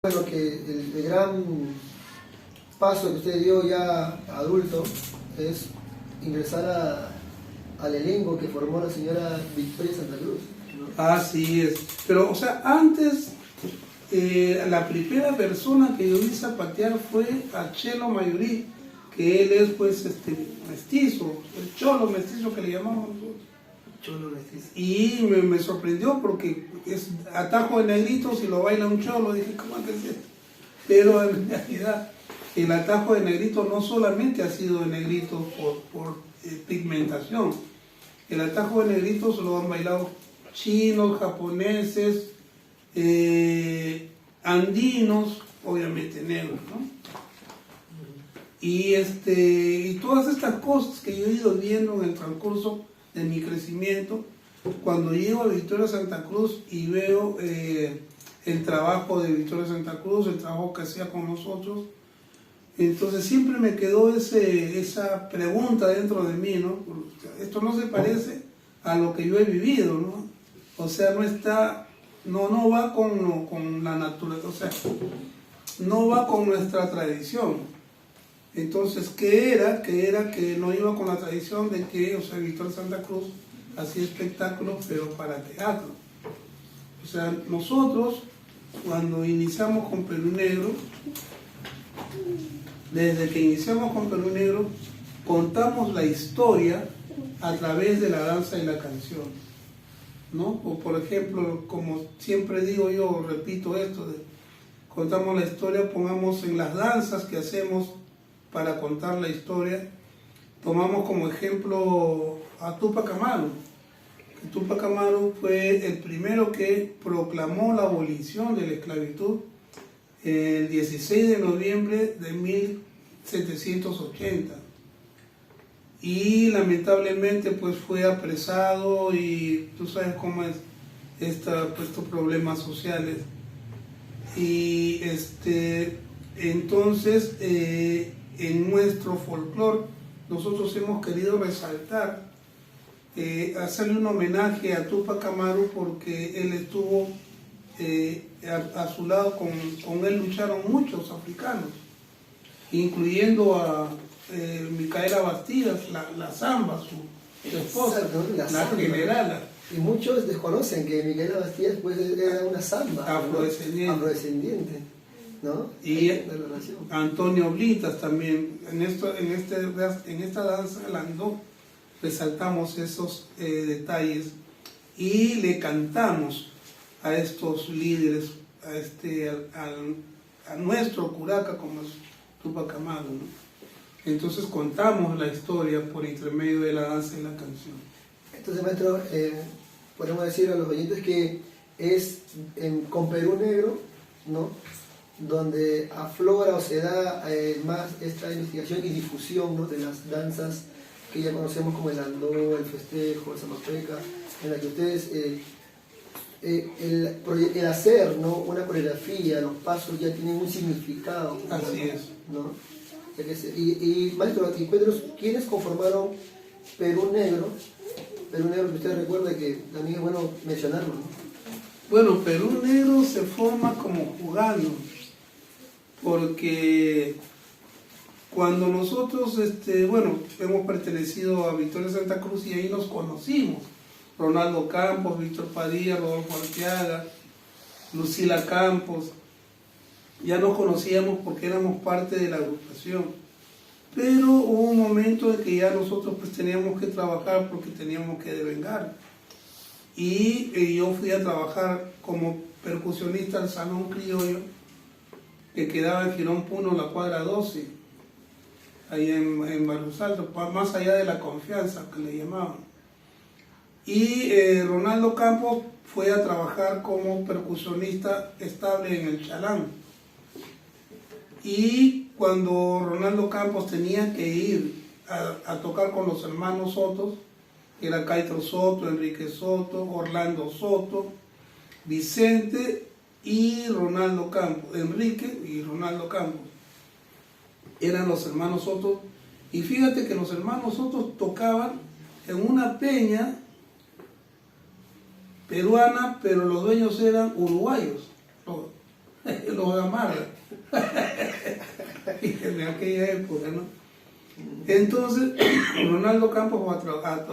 Bueno, que el gran paso que usted dio ya adulto es ingresar al elenco que formó la señora Victoria Santa Cruz, ¿no? Así es. Pero, o sea, antes, la primera persona que yo vi zapatear fue a Chelo Mayurí, que él es, pues, mestizo, el cholo mestizo que le llamamos nosotros. Cholo mestizo. Y me sorprendió porque es atajo de negritos y lo baila un cholo. Dije, ¿cómo es que es esto? Pero en realidad, el atajo de negrito no solamente ha sido de negritos por pigmentación. El atajo de negritos lo han bailado chinos, japoneses, andinos, obviamente negros, ¿no? Y todas estas cosas que yo he ido viendo en el transcurso de mi crecimiento, cuando llego a Victoria Santa Cruz y veo el trabajo de Victoria Santa Cruz, el trabajo que hacía con nosotros, entonces siempre me quedó esa pregunta dentro de mí, ¿no? Esto no se parece a lo que yo he vivido, ¿no? O sea, no va con la naturaleza, o sea, no va con nuestra tradición. Entonces, ¿qué era? Que no iba con la tradición de que, o sea, Victoria Santa Cruz hacía espectáculos, pero para teatro. O sea, nosotros, cuando iniciamos con Perú Negro, desde que iniciamos con Perú Negro, contamos la historia a través de la danza y la canción, ¿no? O por ejemplo, como siempre digo yo, repito esto, contamos la historia, pongamos en las danzas que hacemos para contar la historia, tomamos como ejemplo a Túpac Amaru. Túpac Amaru fue el primero que proclamó la abolición de la esclavitud el 16 de noviembre de 1780. Y lamentablemente pues fue apresado y tú sabes cómo es estos problemas sociales. Y entonces en nuestro folclore nosotros hemos querido resaltar, hacerle un homenaje a Túpac Amaru porque él estuvo a su lado, con él lucharon muchos africanos, incluyendo a Micaela Bastidas, la Zamba, su esposa, la generala. Y muchos desconocen que Micaela Bastidas pues, era una zamba, afrodescendiente. ¿no? Afrodescendiente, ¿no? Y Antonio Blitas también. En esta danza Landó resaltamos esos detalles y le cantamos a estos líderes, a nuestro curaca como es Túpac Amaru, ¿no? Entonces contamos la historia por intermedio de la danza y la canción. Entonces, maestro, podemos decir a los oyentes que es con Perú Negro, ¿no?, donde aflora o se da más esta investigación y difusión, ¿no?, de las danzas que ya conocemos como el andó, el festejo, el zamapeca, en la que ustedes, el hacer, ¿no?, una coreografía, los pasos ya tienen un significado. Así es. ¿No? Maestro, y cuéntanos, ¿quiénes conformaron Perú Negro? Perú Negro, que usted recuerda que también es bueno mencionarlo, ¿no? Bueno, Perú Negro se forma como jugando, porque cuando nosotros, hemos pertenecido a Victoria Santa Cruz y ahí nos conocimos, Ronaldo Campos, Víctor Padilla, Rodolfo Arteaga, Lucila Campos, ya nos conocíamos porque éramos parte de la agrupación, pero hubo un momento en que ya nosotros pues teníamos que trabajar porque teníamos que devengar, y yo fui a trabajar como percusionista al Salón Criollo, que quedaba en Girón Puno, la cuadra 12, ahí en Barrio Salto, más allá de la Confianza que le llamaban. Y Ronaldo Campos fue a trabajar como percusionista estable en el Chalán. Y cuando Ronaldo Campos tenía que ir a tocar con los hermanos Sotos, que era Caito Soto, Enrique Soto, Orlando Soto, Vicente y Ronaldo Campos, Enrique y Ronaldo Campos, eran los hermanos Soto. Y fíjate que los hermanos Soto tocaban en una peña peruana, pero los dueños eran uruguayos. los amarra. En aquella época, ¿no? Entonces, Ronaldo Campos va a trabajar.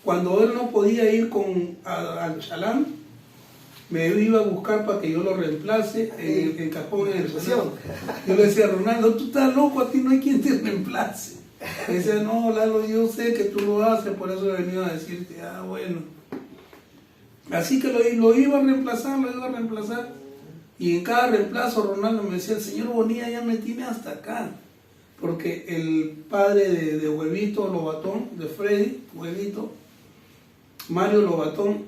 Cuando él no podía ir al Chalán, me iba a buscar para que yo lo reemplace en el cajón en el Chalán. Yo le decía, Ronaldo, tú estás loco, a ti no hay quien te reemplace. Me decía, no, Lalo, yo sé que tú lo haces, por eso he venido a decirte, bueno. Así que lo iba a reemplazar. Y en cada reemplazo Ronaldo me decía, el señor Bonilla ya me tiene hasta acá. Porque el padre de Huevito Lobatón, de Freddy Huevito, Mario Lobatón,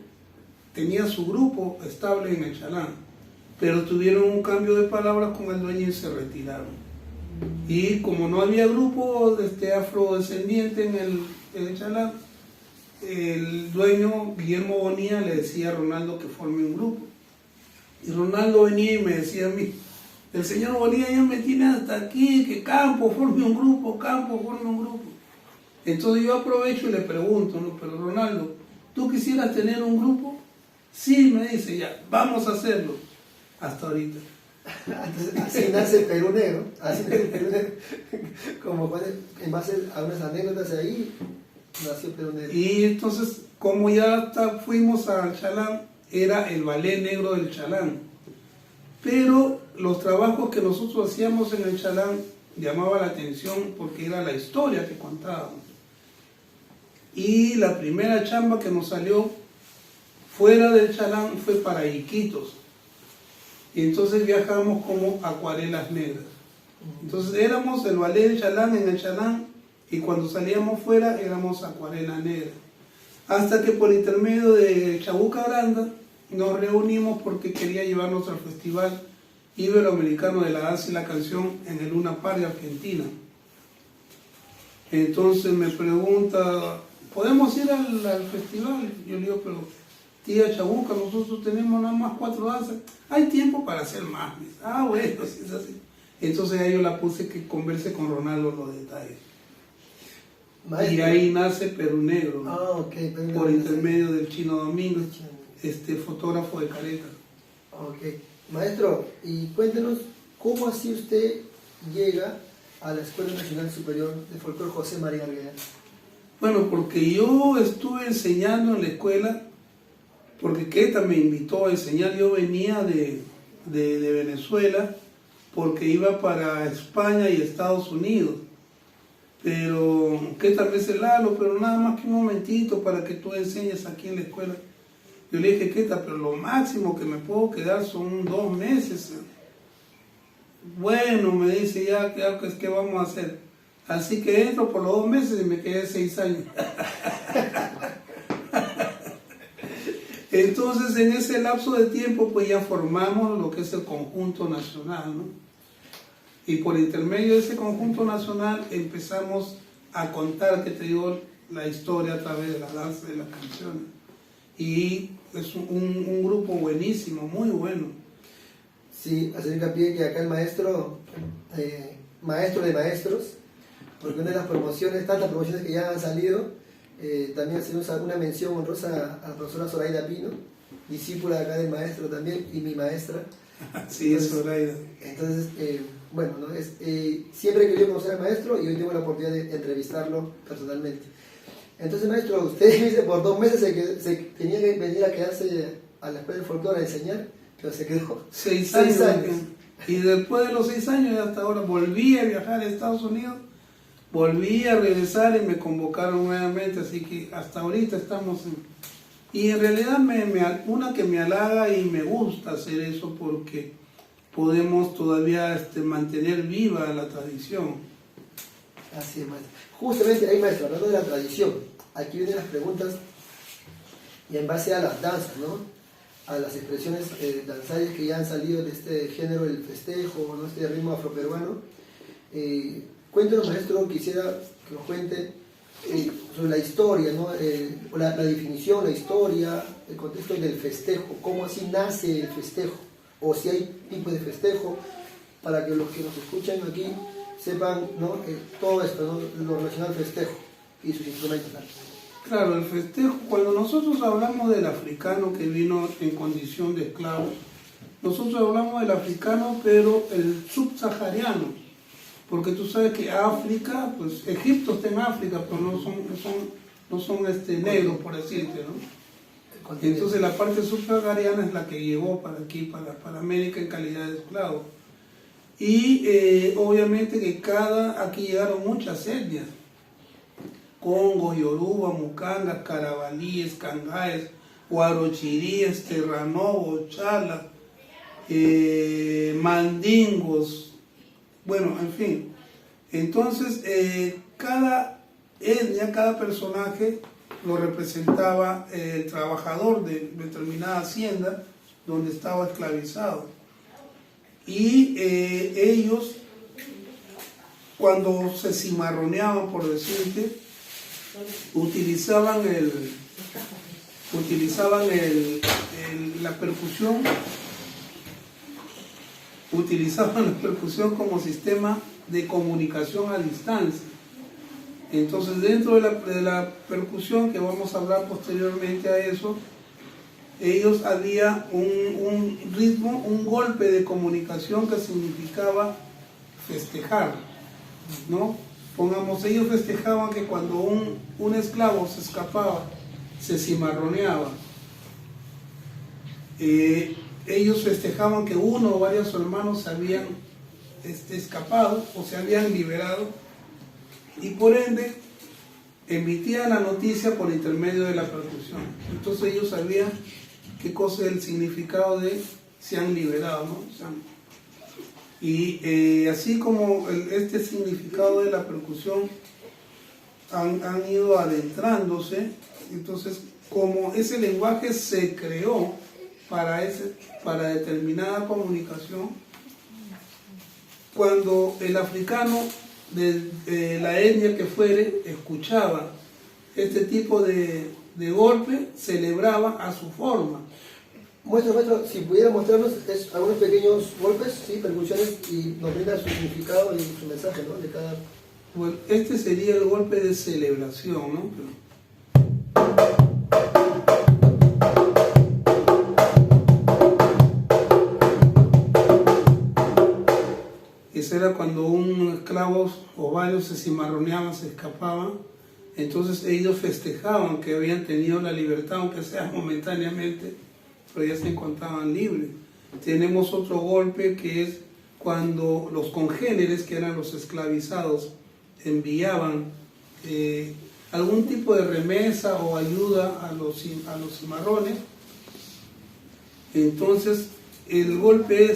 tenía su grupo estable en el Chalán. Pero tuvieron un cambio de palabras con el dueño y se retiraron. Y como no había grupo afrodescendiente en el Chalán, el dueño Guillermo Bonilla le decía a Ronaldo que forme un grupo. Y Ronaldo venía y me decía a mí, el señor Bonilla ya me tiene hasta aquí, que Campo forme un grupo. Entonces yo aprovecho y le pregunto, ¿no? Pero Ronaldo, ¿tú quisieras tener un grupo? Sí, me dice, ya, vamos a hacerlo. Hasta ahorita. Así nace el Perú Negro, como en base a unas anécdotas ahí, nació el Perú Negro. Y entonces, como ya fuimos al Chalán, era el ballet negro del Chalán. Pero los trabajos que nosotros hacíamos en el Chalán llamaban la atención porque era la historia que contábamos. Y la primera chamba que nos salió fuera del Chalán fue para Iquitos. Y entonces viajamos como acuarelas negras. Entonces éramos el ballet del Chalán en el Chalán y cuando salíamos fuera éramos acuarela negra. Hasta que por intermedio de Chabuca Granda nos reunimos porque quería llevarnos al Festival Iberoamericano de la Danza y la Canción en el Luna Park de Argentina. Entonces me pregunta, ¿podemos ir al festival? Yo le digo, pero tía Chabuca, nosotros tenemos nada más 4 danzas. Hay tiempo para hacer más. Bueno, si es así. Entonces ahí yo la puse que converse con Ronaldo los detalles. Maestro. Y ahí nace Perú Negro, ¿no? Okay, por intermedio del Chino Domínguez, fotógrafo de Caretas. Ok. Maestro, y cuéntenos, ¿cómo así usted llega a la Escuela Nacional Superior de Folclore José María Arguedas? Bueno, porque yo estuve enseñando en la escuela, porque Queta me invitó a enseñar. Yo venía de Venezuela, porque iba para España y Estados Unidos. Pero Queta me dice, Lalo, pero nada más que un momentito para que tú enseñes aquí en la escuela. Yo le dije, Queta, pero lo máximo que me puedo quedar son 2 meses. Bueno, me dice, ya, ¿qué vamos a hacer? Así que entro por los 2 meses y me quedé 6 años. Entonces, en ese lapso de tiempo, pues ya formamos lo que es el conjunto nacional, ¿no? Y por intermedio de ese conjunto nacional empezamos a contar, que te digo, la historia a través de la danza y de las canciones. Y es un grupo buenísimo, muy bueno. Sí, hacer hincapié que acá el maestro, maestro de maestros, porque una de las promociones, tantas promociones que ya han salido, también hacemos una mención honrosa a la profesora Zoraida Pino, discípula acá del maestro también, y mi maestra. Sí, es Zoraida. Entonces, bueno, ¿no? Siempre he querido conocer al maestro y hoy tengo la oportunidad de entrevistarlo personalmente. Entonces, maestro, usted dice por 2 meses se tenía que venir a quedarse a la Escuela de Folclore a enseñar, pero se quedó 6 años. Y después de los 6 años, hasta ahora, volví a viajar a Estados Unidos, volví a regresar y me convocaron nuevamente, así que hasta ahorita estamos Y en realidad una que me halaga y me gusta hacer eso porque podemos todavía mantener viva la tradición. Así es, maestro. Justamente ahí, maestro, hablando de la tradición, aquí vienen las preguntas y en base a las danzas, ¿no? A las expresiones danzarias que ya han salido de este género, el festejo, ¿no? Este ritmo afroperuano. Cuéntenos, maestro, quisiera que nos cuente sobre la historia, ¿no? La definición, la historia, el contexto del festejo, cómo así nace el festejo, o si hay tipos de festejo, para que los que nos escuchan aquí sepan, ¿no? Todo esto, ¿no? Lo relacionado al festejo y sus instrumentos. Claro, el festejo, cuando nosotros hablamos del africano que vino en condición de esclavo, nosotros hablamos del africano, pero el subsahariano, porque tú sabes que África, pues Egipto está en África, pero no son negros, por decirte, ¿no? Entonces la parte subsahariana es la que llegó para aquí, para América en calidad de esclavo. Y obviamente que aquí llegaron muchas etnias: Congo, Yoruba, Mukangas, Carabalíes, Cangaes, Guarochiríes, Terranobos, Chala, Mandingos, bueno, en fin. Entonces, cada etnia, cada personaje lo representaba el trabajador de determinada hacienda donde estaba esclavizado. Y ellos, cuando se cimarroneaban, por decirte, utilizaban la percusión como sistema de comunicación a distancia. Entonces, dentro de la percusión, que vamos a hablar posteriormente a eso, ellos había un ritmo, un golpe de comunicación que significaba festejar, ¿no? Pongamos, ellos festejaban que cuando un esclavo se escapaba, se cimarroneaba. Ellos festejaban que uno o varios hermanos se habían escapado o se habían liberado, y por ende emitían la noticia por intermedio de la percusión. Entonces ellos sabían qué cosa es el significado de se han liberado, ¿no? Y así como este significado de la percusión han ido adentrándose, entonces como ese lenguaje se creó para determinada comunicación, cuando el africano de la etnia que fuere escuchaba este tipo de golpe, celebraba a su forma. Maestro, si pudiera mostrarnos algunos pequeños golpes, ¿sí? Percusiones, y nos brinda su significado y su mensaje, ¿no? De cada... Bueno, este sería el golpe de celebración, ¿no? Ese era cuando un esclavo o varios se cimarroneaban, se escapaban. Entonces ellos festejaban que habían tenido la libertad, aunque sea momentáneamente, pero ya se encontraban libres. Tenemos otro golpe que es cuando los congéneres, que eran los esclavizados, enviaban algún tipo de remesa o ayuda a los cimarrones. Entonces el golpe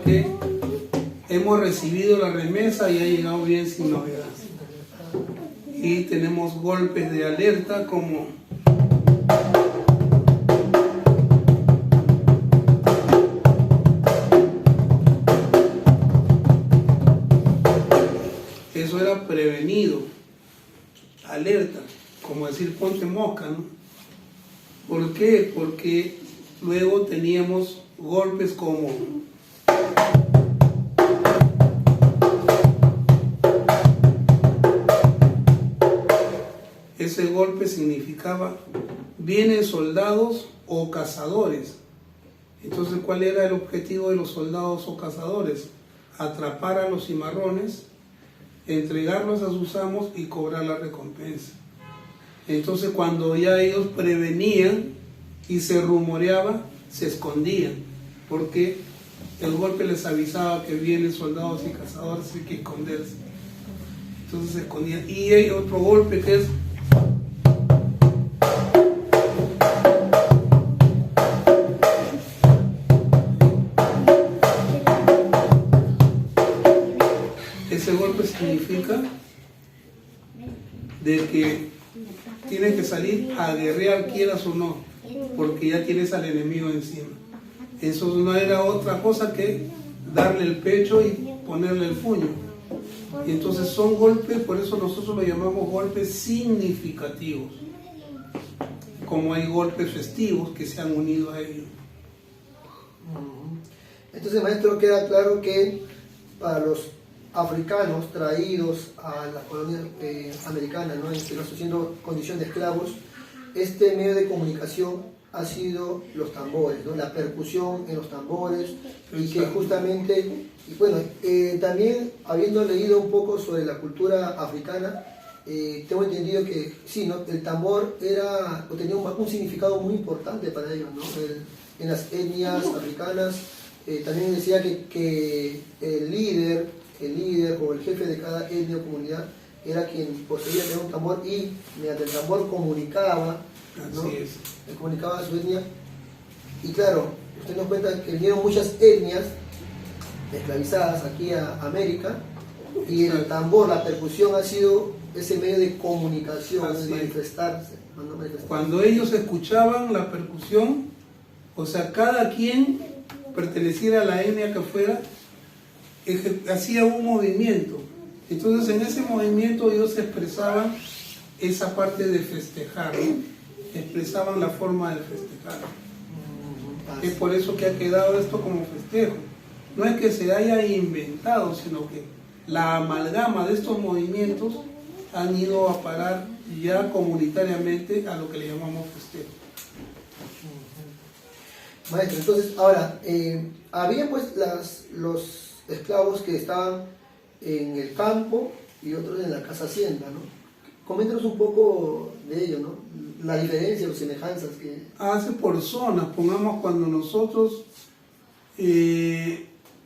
que hemos recibido la remesa y ha llegado bien sin novedad. Y tenemos golpes de alerta como eso era prevenido, alerta, como decir ponte mosca, ¿no? ¿Por qué? Porque luego teníamos golpes como ese golpe significaba vienen soldados o cazadores. Entonces, ¿cuál era el objetivo de los soldados o cazadores? Atrapar a los cimarrones, entregarlos a sus amos y cobrar la recompensa. Entonces, cuando ya ellos prevenían y se rumoreaba, se escondían, porque el golpe les avisaba que vienen soldados y cazadores, hay que esconderse. Entonces se escondían. Y hay otro golpe que es ese golpe significa de que tienes que salir a guerrear, quieras o no, porque ya tienes al enemigo encima. Eso no era otra cosa que darle el pecho y ponerle el puño. Y entonces son golpes, por eso nosotros lo llamamos golpes significativos, como hay golpes festivos que se han unido a ellos. Entonces, maestro, queda claro que para los africanos traídos a la colonia americana, ¿no? En este caso siendo condición de esclavos, este medio de comunicación ha sido los tambores, ¿no? La percusión en los tambores, y que justamente, y bueno, también habiendo leído un poco sobre la cultura africana, tengo entendido que sí, ¿no? El tambor tenía un significado muy importante para ellos, ¿no? En las etnias africanas. También decía que el líder o el jefe de cada etnia o comunidad era quien poseía tener un tambor y mediante el tambor comunicaba, ¿no? Así es. Comunicaba a su etnia. Y claro, usted nos cuenta que vinieron muchas etnias esclavizadas aquí a América, y el tambor, la percusión ha sido ese medio de comunicación, de manifestarse, ¿no? Cuando ellos escuchaban la percusión, o sea, cada quien perteneciera a la etnia que fuera, hacía un movimiento. Entonces en ese movimiento ellos expresaban esa parte de festejar, ¿no? Expresaban la forma de festejar. Es por eso que ha quedado esto como festejo. No es que se haya inventado, sino que la amalgama de estos movimientos han ido a parar ya comunitariamente a lo que le llamamos festejo. Maestro, entonces ahora, había pues los esclavos que estaban en el campo y otros en la casa hacienda, ¿no? Coméntanos un poco de ello, ¿no? La diferencia o semejanzas que... Hace por zonas, pongamos cuando nosotros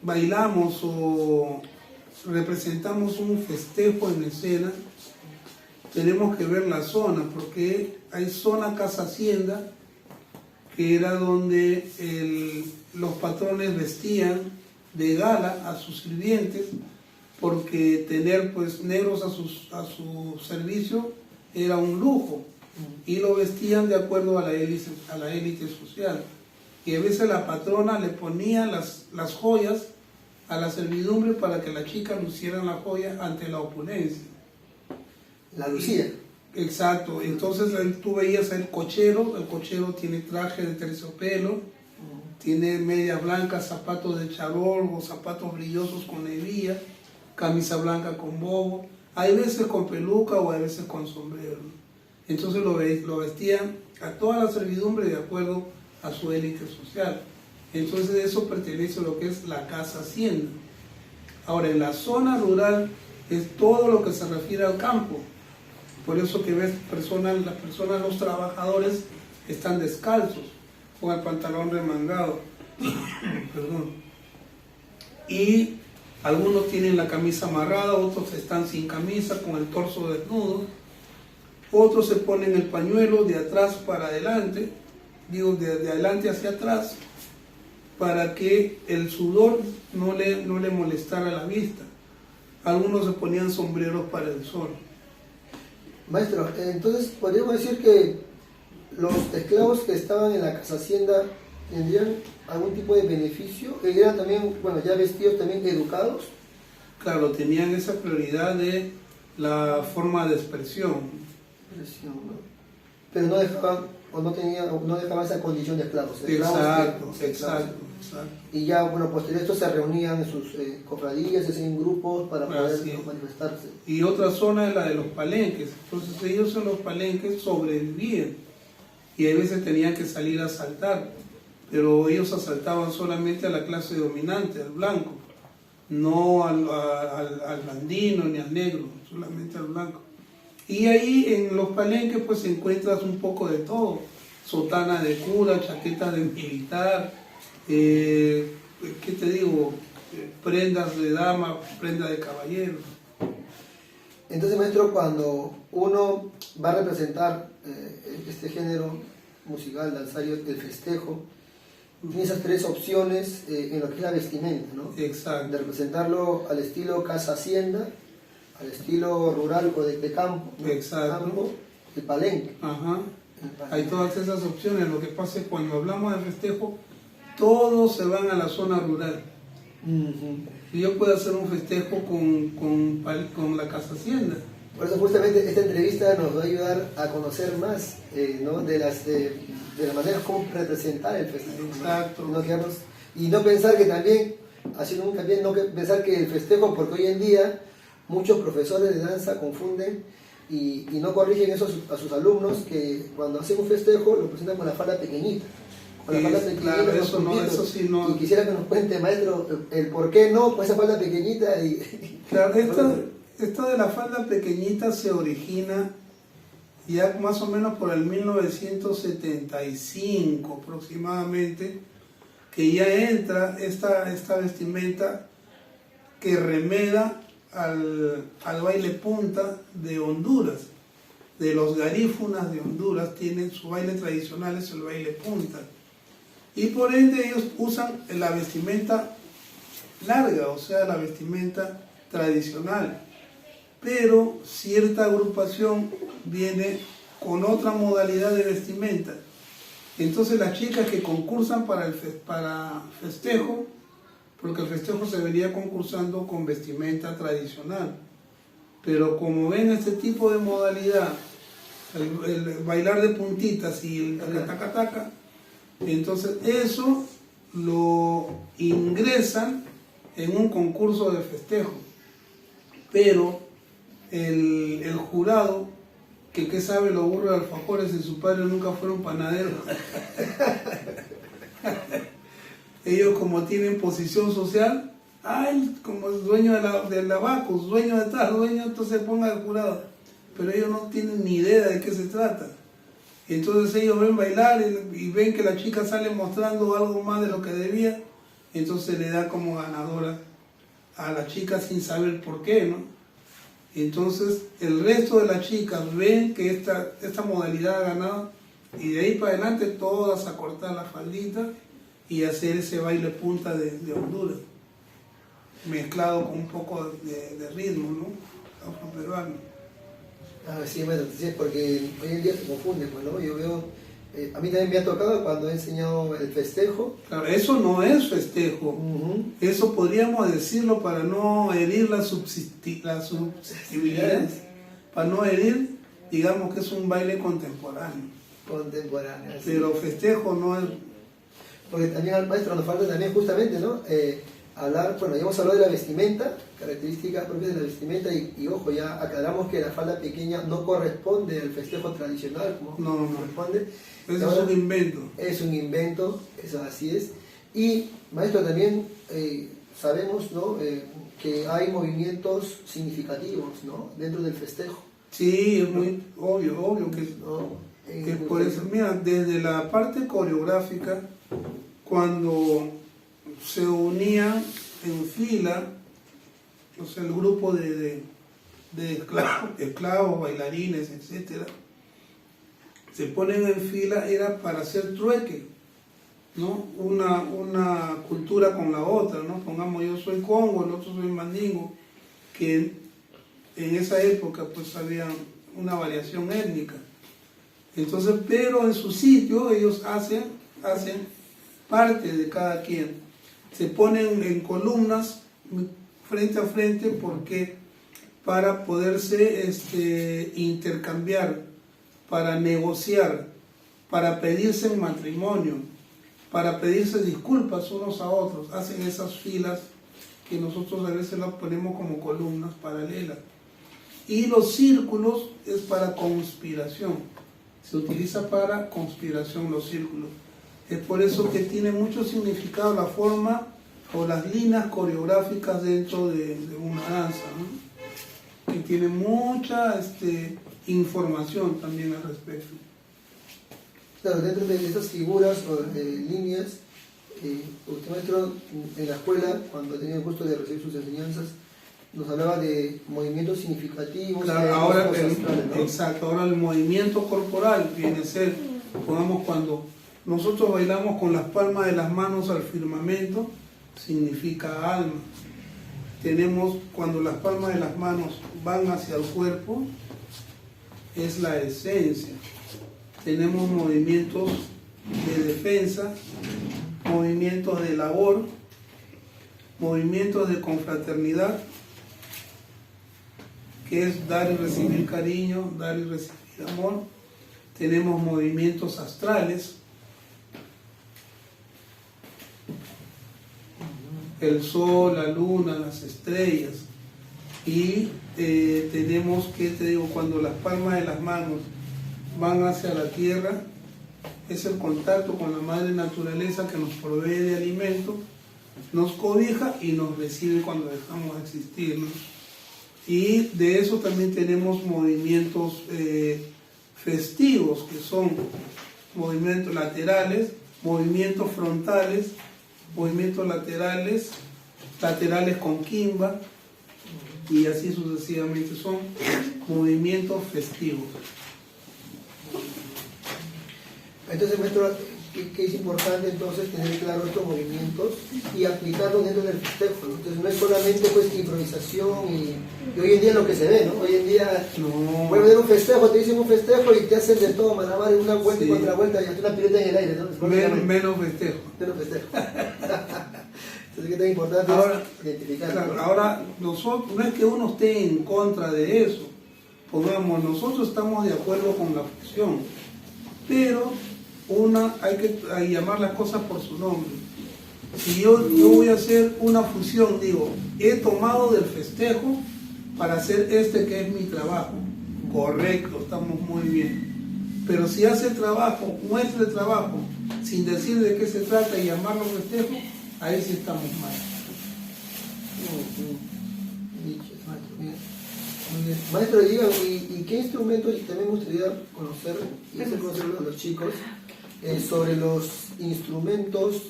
bailamos o representamos un festejo en escena, tenemos que ver la zona, porque hay zona casa hacienda, que era donde los patrones vestían de gala a sus sirvientes, porque tener pues negros a su servicio era un lujo, y lo vestían de acuerdo a la élite social. Y a veces la patrona le ponía las joyas a la servidumbre para que la chica luciera la joya ante la opulencia. La lucía. Exacto, entonces tú veías el cochero tiene traje de terciopelo, tiene medias blancas, zapatos de charol o zapatos brillosos con hebilla, camisa blanca con bobo, hay veces con peluca o hay veces con sombrero. Entonces lo vestían a toda la servidumbre de acuerdo a su élite social. Entonces eso pertenece a lo que es la casa hacienda. Ahora, en la zona rural es todo lo que se refiere al campo. Por eso que ves los trabajadores están descalzos, con el pantalón remangado. Perdón. Y algunos tienen la camisa amarrada, otros están sin camisa, con el torso desnudo. Otros se ponen el pañuelo de atrás para adelante, de adelante hacia atrás, para que el sudor no le molestara la vista. Algunos se ponían sombreros para el sol. Maestro, entonces podríamos decir que los esclavos que estaban en la casa hacienda tendrían algún tipo de beneficio, eran también, bueno, ya vestidos, también educados. Claro, tenían esa prioridad de la forma de expresión. ¿No? Pero no dejaban, o no dejaban esa condición de esclavos. Exacto. Y ya, bueno, posterior a esto se reunían en sus cofradías, en grupos para poder manifestarse. Y otra zona es la de los palenques. Entonces ellos en los palenques sobrevivían y a veces tenían que salir a asaltar, pero ellos asaltaban solamente a la clase dominante, al blanco, no al andino ni al negro, solamente al blanco. Y ahí en los palenques pues encuentras un poco de todo: sotana de cura, chaqueta de militar, ¿qué te digo? Prendas de dama, prenda de caballero. Entonces, maestro, cuando uno va a representar este género musical, danzario, el festejo, tiene esas tres opciones en lo que es la vestimenta, ¿no? Exacto. De representarlo al estilo casa hacienda, al estilo rural o de campo, ¿no? Exacto. Campo, el palenque. Ajá. Hay todas esas opciones. Lo que pasa es que cuando hablamos de festejo, todos se van a la zona rural. Y yo puedo hacer un festejo con la casa hacienda. Por eso justamente esta entrevista nos va a ayudar a conocer más, ¿no? de la manera como representar el festejo. Exacto. No quedarnos Y no pensar que también, haciendo un también, no pensar que el festejo, porque hoy en día muchos profesores de danza confunden y no corrigen eso a sus alumnos, que cuando hacen un festejo lo presentan con la falda pequeñita. Con la falda pequeñita, claro, eso sí no. Y quisiera que nos cuente, maestro, el por qué no con esa falda pequeñita. Claro, esto de la falda pequeñita se origina ya más o menos por el 1975 aproximadamente, que ya entra esta vestimenta que remeda al baile punta de Honduras, de los garífunas de Honduras. Tienen su baile tradicional, es el baile punta, y por ende ellos usan la vestimenta larga, o sea, la vestimenta tradicional, pero cierta agrupación viene con otra modalidad de vestimenta. Entonces las chicas que concursan para festejo, porque el festejo se venía concursando con vestimenta tradicional, pero como ven este tipo de modalidad, el bailar de puntitas y el taca-taca, entonces eso lo ingresan en un concurso de festejo, pero el jurado, que qué sabe lo burro de alfajores si sus padres nunca fueron panaderos. Ellos, como tienen posición social, como es dueño de la Bacus, dueño de tal, entonces ponga el jurado, pero ellos no tienen ni idea de qué se trata. Entonces ellos ven bailar y ven que la chica sale mostrando algo más de lo que debía, entonces le da como ganadora a la chica sin saber por qué, ¿no? Entonces el resto de las chicas ven que esta modalidad ha ganado, y de ahí para adelante todas a cortar la faldita y hacer ese baile punta de Honduras, mezclado con un poco de ritmo, ¿no? Afroperuano. Sí, bueno, sí, porque hoy en día se confunde, pues, ¿no? Yo veo, a mí también me ha tocado cuando he enseñado el festejo. Claro, eso no es festejo. Eso podríamos decirlo para no herir las susceptibilidades, para no herir, digamos que es un baile contemporáneo. Contemporáneo, sí. Pero festejo no es. Porque también al maestro nos falta también justamente, ¿no? Hablar, bueno, ya hemos hablado de la vestimenta, características propias de la vestimenta, y ojo, ya aclaramos que la falda pequeña no corresponde al festejo tradicional, como No corresponde. Eso es un invento. Es un invento, eso así es. Y, maestro, también sabemos, ¿no? Que hay movimientos significativos, ¿no? Dentro del festejo. Sí, es muy obvio que, ¿no? que por eso, mira, desde la parte coreográfica, cuando se unían en fila, o sea, el grupo de esclavos, bailarines, etcétera, se ponen en fila, era para hacer trueque, ¿no? Una cultura con la otra, ¿no? Pongamos, yo soy Congo, el otro soy Mandingo, que en esa época pues había una variación étnica. Entonces, pero en su sitio ellos hacen parte de cada quien. Se ponen en columnas frente a frente, porque para poderse intercambiar, para negociar, para pedirse en matrimonio, para pedirse disculpas unos a otros. Hacen esas filas que nosotros a veces las ponemos como columnas paralelas. Y los círculos es para conspiración. Se utiliza para conspiración los círculos. Es por eso que tiene mucho significado la forma o las líneas coreográficas dentro de una danza, ¿no? Que tiene mucha información también al respecto. Claro, dentro de esas figuras o líneas, usted, maestro, en la escuela, cuando tenía el gusto de recibir sus enseñanzas, nos hablaba de movimientos significativos. Claro, ahora ¿no? Exacto, ahora el movimiento corporal viene a ser, pongamos, cuando nosotros bailamos con las palmas de las manos al firmamento, significa alma. Tenemos, cuando las palmas de las manos van hacia el cuerpo, es la esencia. Tenemos movimientos de defensa, movimientos de labor, movimientos de confraternidad, que es dar y recibir cariño, dar y recibir amor. Tenemos movimientos astrales, el sol, la luna, las estrellas. Y tenemos que, te digo, cuando las palmas de las manos van hacia la tierra, es el contacto con la madre naturaleza que nos provee de alimento, nos cobija y nos recibe cuando dejamos de existir, ¿no? Y de eso también tenemos movimientos festivos, que son movimientos laterales, movimientos frontales, movimientos laterales, laterales con quimba, y así sucesivamente, son movimientos festivos. Entonces, maestro, que es importante entonces tener claro estos movimientos y aplicarlos dentro del festejo, ¿no? Entonces no es solamente pues improvisación y hoy en día es lo que se ve, ¿no? Hoy en día voy a ver un festejo, te dicen un festejo y te hacen de todo, malabar, una vuelta y contravuelta y hasta una pileta en el aire, ¿no? Menos festejo. Menos festejo. Entonces, ¿qué tan importante es identificar? Claro, ahora, nosotros, no es que uno esté en contra de eso, pongamos, nosotros estamos de acuerdo con la fusión, pero hay que llamar las cosas por su nombre. Si yo voy a hacer una fusión, digo, he tomado del festejo para hacer este que es mi trabajo, correcto, estamos muy bien. Pero si hace el trabajo, muestra el trabajo, sin decir de qué se trata y llamarlo festejo, ahí sí estamos mal. Muy bien. Maestro, diga, ¿y qué instrumentos? También me gustaría conocer y hacer conocer a los chicos sobre los instrumentos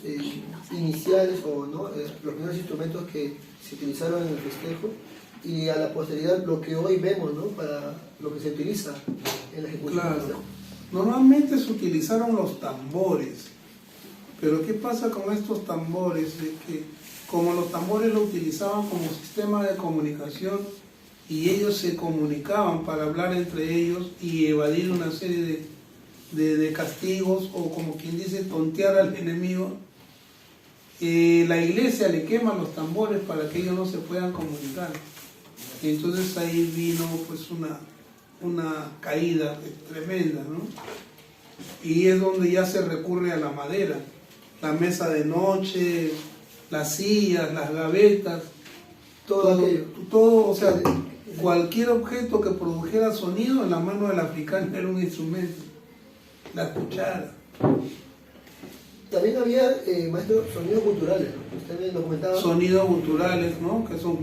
iniciales o no, los primeros instrumentos que se utilizaron en el festejo y a la posteridad lo que hoy vemos, ¿no? Para lo que se utiliza en la ejecución. Claro. Normalmente se utilizaron los tambores, pero ¿qué pasa con estos tambores? De que como los tambores lo utilizaban como sistema de comunicación y ellos se comunicaban para hablar entre ellos y evadir una serie de castigos, o como quien dice, tontear al enemigo, la iglesia le quema los tambores para que ellos no se puedan comunicar. Y entonces ahí vino pues una caída tremenda, ¿no? Y es donde ya se recurre a la madera, la mesa de noche, las sillas, las gavetas, todo, o sea, cualquier objeto que produjera sonido en la mano del africano era un instrumento. La cuchara. También había, maestro, sonidos culturales, ¿no? Usted me lo comentaba. Sonidos culturales, ¿no? Que son...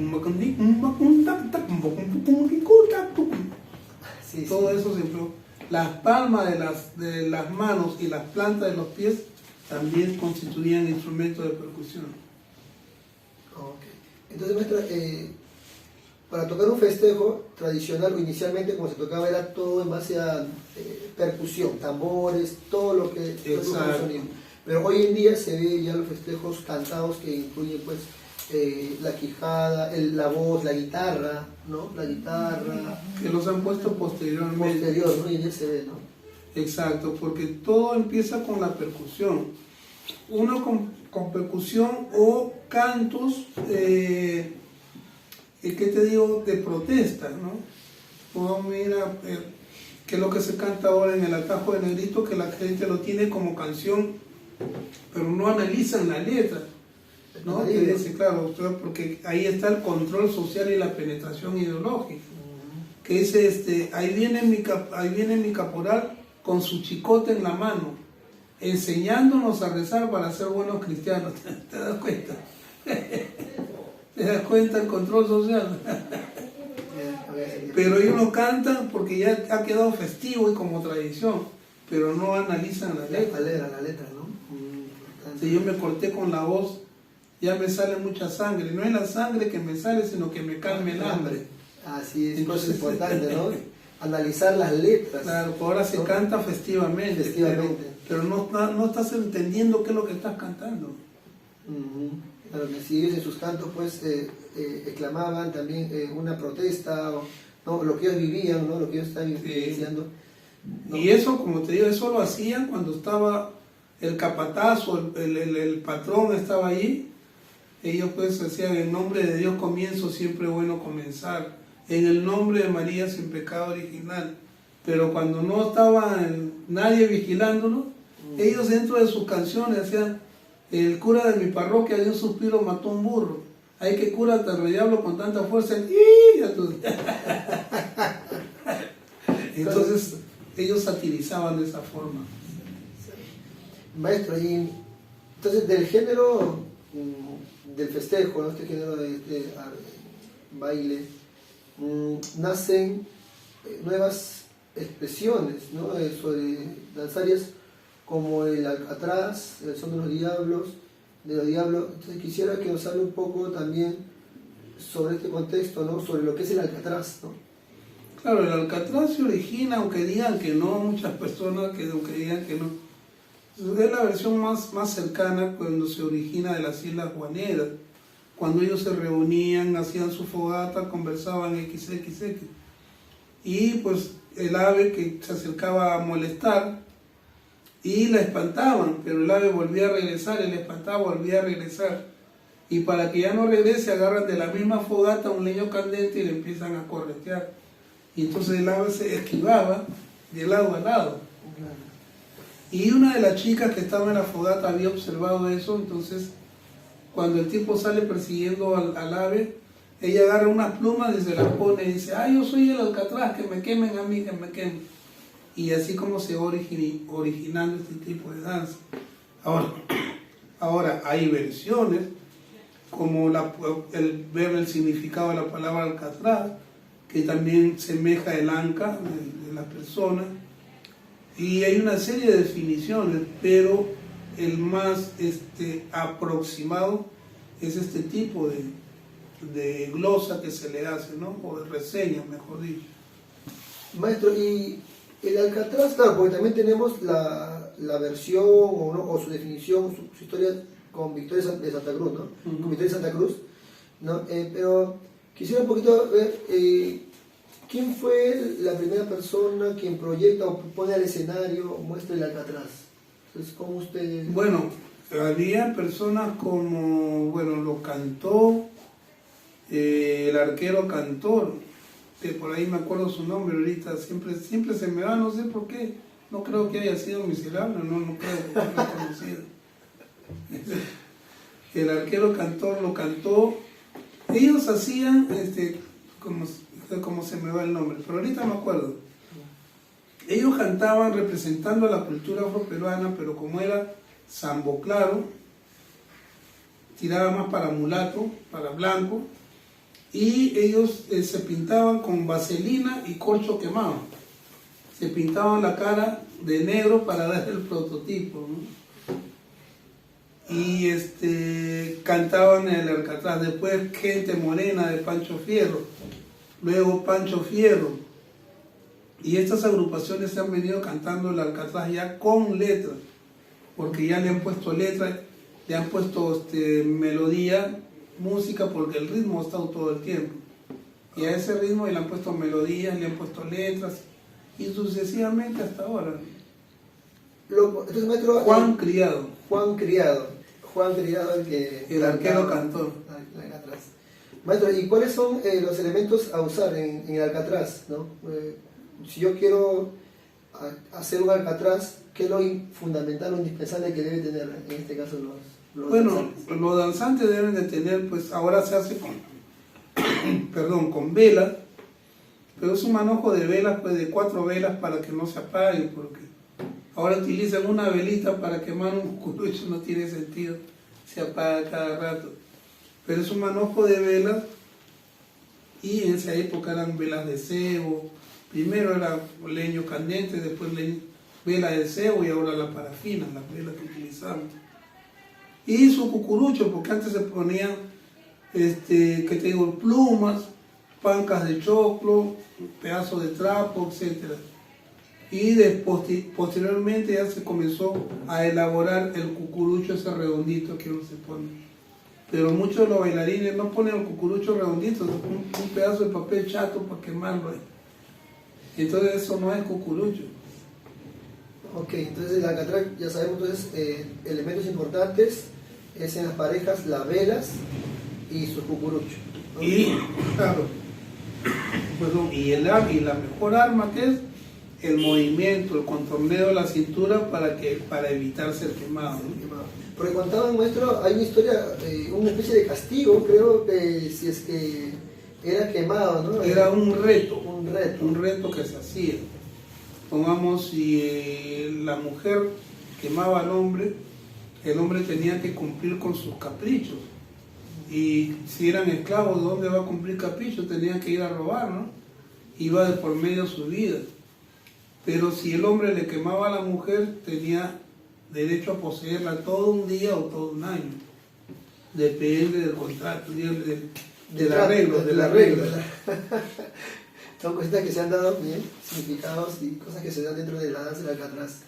Sí, todo eso se empleó. Las palmas de las manos y las plantas de los pies también constituían instrumentos de percusión. Okay. Entonces, maestro, para tocar un festejo tradicional o inicialmente como se tocaba era todo en base a percusión, tambores, todo lo que sonido. Pero hoy en día se ve ya los festejos cantados que incluyen pues la quijada, la voz, la guitarra, ¿no? La guitarra. Que los han puesto posteriormente. Posterior, ¿no? Hoy en día se ve, ¿no? Exacto, porque todo empieza con la percusión. Uno con percusión o cantos, ¿qué te digo? De protesta, ¿no? Pues mira, que es lo que se canta ahora en el Atajo de Negrito, que la gente lo tiene como canción, pero no analizan la letra, ¿no? Que dice, claro, porque ahí está el control social y la penetración ideológica. Que dice, ahí viene mi caporal con su chicote en la mano, enseñándonos a rezar para ser buenos cristianos. ¿Te das cuenta? ¿Te das cuenta el control social? Pero ellos lo cantan porque ya ha quedado festivo y como tradición, pero no analizan la letra. La letra, ¿no? Si yo me corté con la voz, ya me sale mucha sangre. No es la sangre que me sale, sino que me calme el hambre. Así es, entonces es importante, ¿no? Analizar las letras. Claro, ahora se canta festivamente. Pero no estás entendiendo qué es lo que estás cantando. Claro, que si ellos en sus cantos pues exclamaban también una protesta, ¿no? Lo que ellos vivían, ¿no? Lo que ellos estaban vivenciando. ¿No? Y eso, como te digo, eso lo hacían cuando estaba el capatazo, el patrón estaba allí. Ellos pues decían, en nombre de Dios comienzo, siempre bueno comenzar. En el nombre de María sin pecado original. Pero cuando no estaba nadie vigilándolo, ellos dentro de sus canciones hacían, el cura de mi parroquia de un suspiro mató un burro. Hay que curar al diablo con tanta fuerza. Entonces, ellos satirizaban de esa forma. Maestro, y entonces del género del festejo, ¿no? Este género de baile, nacen nuevas expresiones, ¿no? Danzarias como el alcatraz, el son de los diablos. Entonces quisiera que nos hable un poco también sobre este contexto, ¿no? Sobre lo que es el alcatraz, ¿no? Claro, el alcatraz se origina, aunque digan que no, muchas personas aunque digan que no, es la versión más cercana cuando se origina de las Islas Guaneras, cuando ellos se reunían, hacían su fogata, conversaban XXX, y pues el ave que se acercaba a molestar y la espantaban, pero el ave volvía a regresar, y la espantaba, volvía a regresar, y para que ya no regrese agarran de la misma fogata un leño candente y le empiezan a corretear, y entonces el ave se esquivaba de lado a lado. Y una de las chicas que estaba en la fogata había observado eso, entonces cuando el tipo sale persiguiendo al ave, ella agarra unas plumas y se las pone y dice, yo soy el alcatraz, que me quemen a mí, que me quemen. Y así como se va originando este tipo de danza. Ahora hay versiones, como ver el significado de la palabra alcatraz, que también semeja el anca de la persona. Y hay una serie de definiciones, pero el más aproximado es este tipo de glosa que se le hace, ¿no? O de reseña, mejor dicho. Maestro, y el alcatraz, claro, porque también tenemos la versión o su definición, su historia con Victoria de Santa Cruz, ¿no? Con Victoria de Santa Cruz, ¿no? Pero quisiera un poquito ver quién fue la primera persona quien proyecta o pone al escenario o muestra el alcatraz. Entonces, ¿cómo ustedes...? Bueno, había personas como, lo cantó el arquero Cantor, que por ahí me acuerdo su nombre ahorita, siempre se me va, no sé por qué, no creo que haya sido miserable, no creo que haya conocido. El arquero Cantor lo cantó, ellos hacían, como se me va el nombre, pero ahorita me acuerdo. Ellos cantaban representando a la cultura afroperuana, pero como era sambo claro, tiraba más para mulato, para blanco, y ellos se pintaban con vaselina y corcho quemado. Se pintaban la cara de negro para dar el prototipo, ¿no? Y cantaban en el alcatraz. Después Gente Morena de Pancho Fierro, luego Pancho Fierro. Y estas agrupaciones se han venido cantando el alcatraz ya con letras, porque ya le han puesto letras, le han puesto melodía, música, porque el ritmo ha estado todo el tiempo. Y a ese ritmo le han puesto melodías, le han puesto letras, y sucesivamente hasta ahora. Entonces, maestro, Juan Criado, el arquero Cantor. Maestro, ¿y cuáles son los elementos a usar en el alcatraz, ¿no? Si yo quiero hacer un alcatraz, ¿qué es lo fundamental o indispensable que debe tener en este caso los danzantes? Los danzantes deben de tener, pues ahora se hace con velas, pero es un manojo de velas, pues de 4 velas para que no se apaguen, porque ahora utilizan una velita para quemar un cucurucho, no tiene sentido, se apaga cada rato. Pero es un manojo de velas, y en esa época eran velas de cebo, primero era leño candente, después vela de cebo y ahora la parafina, las velas que utilizamos. Y su cucurucho, porque antes se ponían, plumas, pancas de choclo, pedazos de trapo, etc. Y posteriormente ya se comenzó a elaborar el cucurucho ese redondito que uno se pone. Pero muchos de los bailarines no ponen el cucurucho redondito, un pedazo de papel chato para quemarlo ahí. Entonces eso no es cucurucho. Ok, entonces el alcatraz, ya sabemos, entonces elementos importantes es en las parejas las velas y su cucurucho, ¿no? Y, claro, y la mejor arma que el movimiento, el contorneo de la cintura para evitar ser quemado, ¿no? Porque contaban, maestro, hay una historia, una especie de castigo, creo que si es que era quemado, ¿no? Era un reto. Un reto Que se hacía. Pongamos, si la mujer quemaba al hombre, el hombre tenía que cumplir con sus caprichos. Y si eran esclavos, ¿de dónde va a cumplir caprichos? Tenían que ir a robar, ¿no? Iba de por medio su vida. Pero si el hombre le quemaba a la mujer, tenía derecho a poseerla todo un día o todo un año. Depende del contrato, del arreglo. Son cositas que se han dado bien, significados y cosas que se dan dentro de la danza del Alcatraz.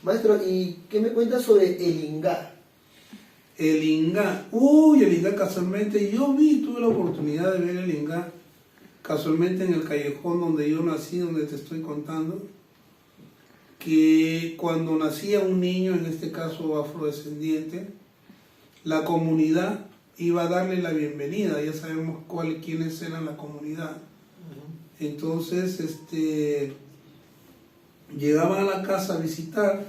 Maestro, ¿y qué me cuentas sobre el ingá? El ingá, el ingá casualmente, tuve la oportunidad de ver el ingá, casualmente en el callejón donde yo nací, donde te estoy contando, que cuando nacía un niño, en este caso afrodescendiente, la comunidad iba a darle la bienvenida, ya sabemos quiénes eran la comunidad. Entonces, llegaban a la casa a visitar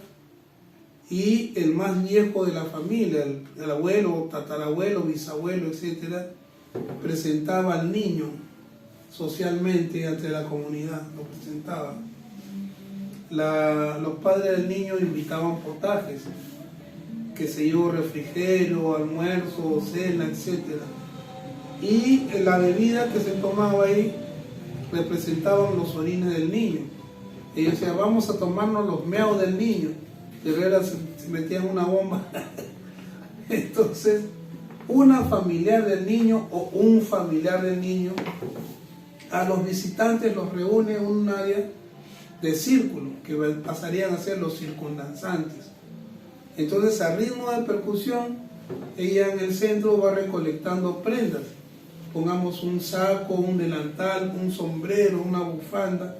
y el más viejo de la familia, el abuelo, tatarabuelo, bisabuelo, etcétera, presentaba al niño socialmente ante la comunidad, lo presentaba. Los padres del niño invitaban potajes, que se yo, refrigerio, almuerzo, cena, etcétera. Y la bebida que se tomaba ahí representaban los orines del niño. Ellos decían, vamos a tomarnos los meados del niño. De verdad se metían una bomba. Entonces, una familiar del niño o un familiar del niño, a los visitantes los reúne en un área de círculo, que pasarían a ser los circundanzantes. Entonces, a ritmo de percusión, ella en el centro va recolectando prendas. Pongamos un saco, un delantal, un sombrero, una bufanda.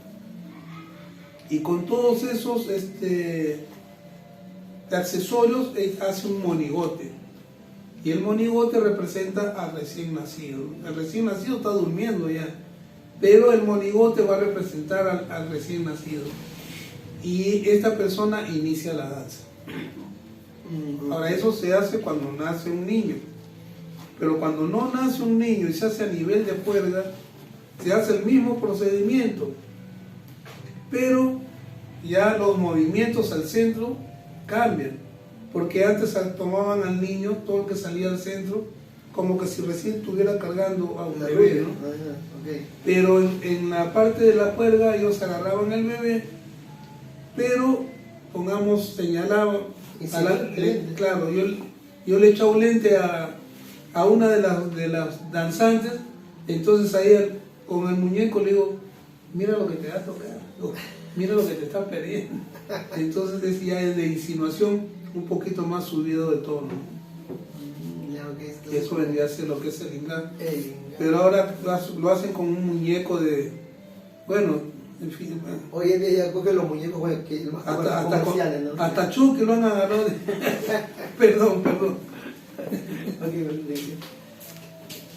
Y con todos esos accesorios hace un monigote. Y el monigote representa al recién nacido. El recién nacido está durmiendo ya, pero el monigote va a representar al recién nacido. Y esta persona inicia la danza. Ahora, eso se hace cuando nace un niño. Pero cuando no nace un niño y se hace a nivel de juerga, se hace el mismo procedimiento. Pero ya los movimientos al centro cambian. Porque antes tomaban al niño, todo el que salía al centro, como que si recién estuviera cargando a un bebé, ¿no? Okay. Pero en la parte de la juerga ellos agarraban al bebé, pero, pongamos, señalaban, claro, yo le echaba un lente a una de las danzantes, entonces ahí con el muñeco le digo, mira lo que te va a tocar, mira lo que te está perdiendo. Entonces decía de insinuación un poquito más subido de tono. Y eso vendría a ser lo que es el ingá. Pero ahora lo hacen con un muñeco de, bueno, en fin. Hoy en día ya creo que los muñecos, bueno, que más comerciales, ¿no? Hasta Chuck que lo han agarrado. Perdón. Okay,